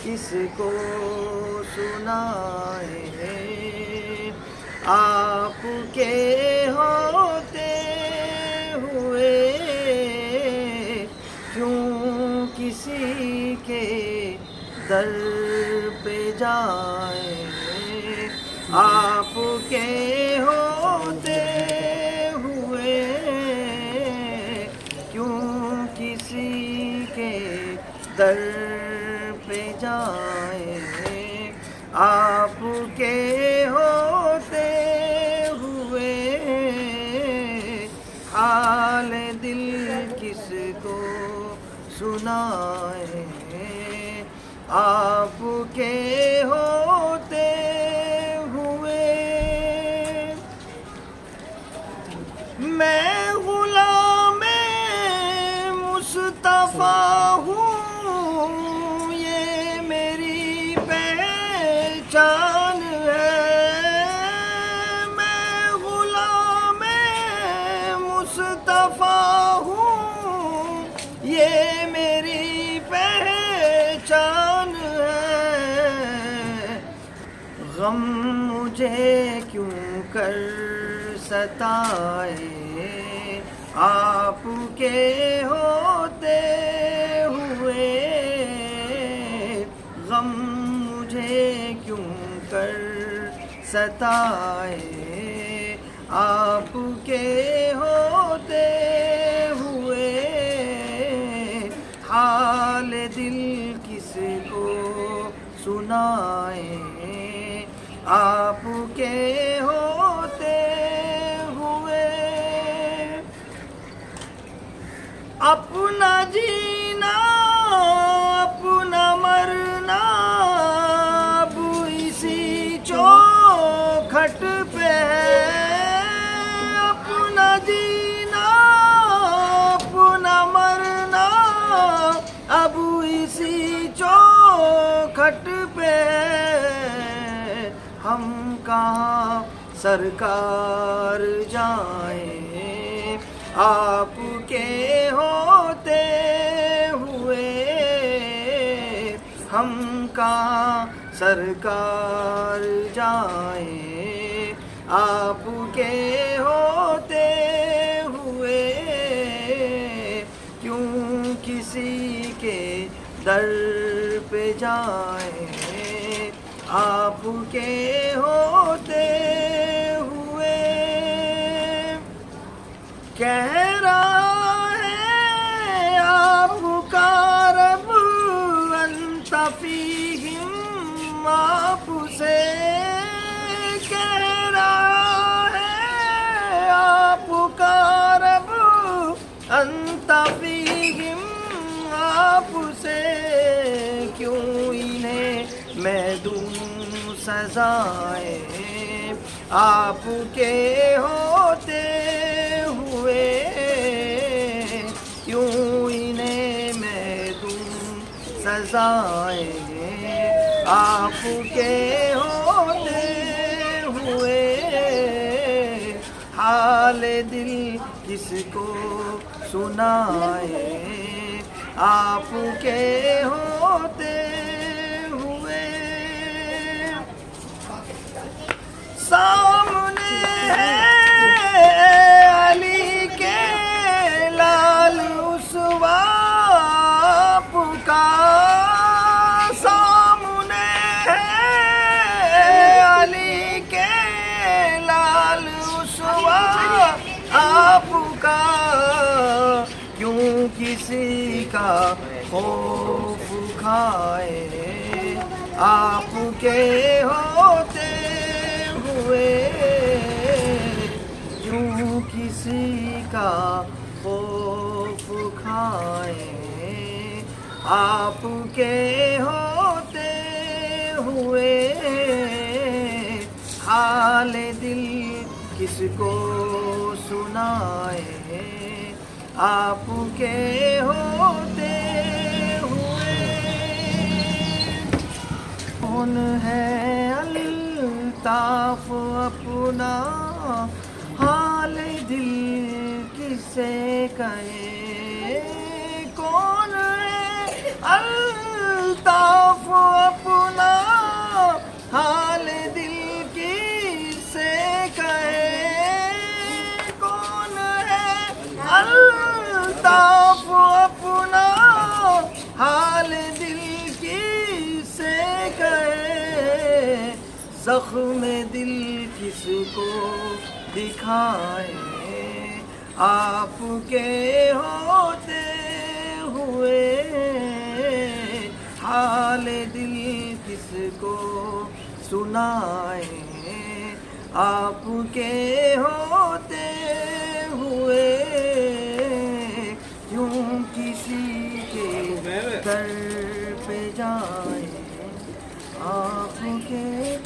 کس کو سنائے، آپ کے ہوتے ہوئے کیوں کسی کے در پہ جائیں، آپ کے ہوتے ہوئے کیوں کسی کے در پہ جائیں، آپ کے ہوتے ہوئے حال دل کس کو سنائیں، آپ کے ہوتے ہوئے میں غلام مصطفیٰ ہوں، یہ میری پہچان ہے، میں غلام مصطفیٰ ہوں، یہ میری پہچان ہے، غم مجھے کیوں کر ستائے، آپ کے ہوتے ہوئے غم مجھے کیوں کر ستائے، آپ کے ہوتے ہوئے حال دل کس کو سنائیں، آپ کے ہوتے ہوئے اپنا جینا اپنا مرنا اب اسی چوکھٹ پہ ہے، اپنا جینا اپنا مرنا اب اسی چوکھٹ پہ ہے، ہم کہاں سرکار جائیں، آپ کے ہوتے ہوئے ہم کہاں سرکار جائیں، آپ کے ہوتے ہوئے کیوں کسی کے در پہ جائیں، آپ کے ہوتے ہوئے کہہ رہا ہے آپ کا رب انت فیہم، آپ سے کہہ رہا ہے آپ کا رب انت فیہم، آپ سے کیوں انہیں میں دوں سزائیں، آپ کے ہوتے ہوئے کیوں انہیں میں دوں سزائیں، آپ کے ہوتے ہوئے حال دل کس کو سنائیں، آپ کے ہوتے ہوئے سامنے ہے علی کے لال اسوا آپ کا، سامنے ہے علی کے لال اسوا آپ کا، کیوں کسی کا خوف کھائے، آپ کے ہوتے ہوئے کیوں کسی کا خوف کھائیں، آپ کے ہوتے ہوئے حال دل کس کو سنائیں، آپ کے ہوتے ہوئے کون ہے الطاف اپنا حال دل کسے کہے، کون ہے الطاف زخم دل کس کو دکھائیں آپ کے ہوتے ہوئے حال دل کس کو سنائیں آپ کے ہوتے ہوئے کیوں کسی کے در پہ جائیں آپ کے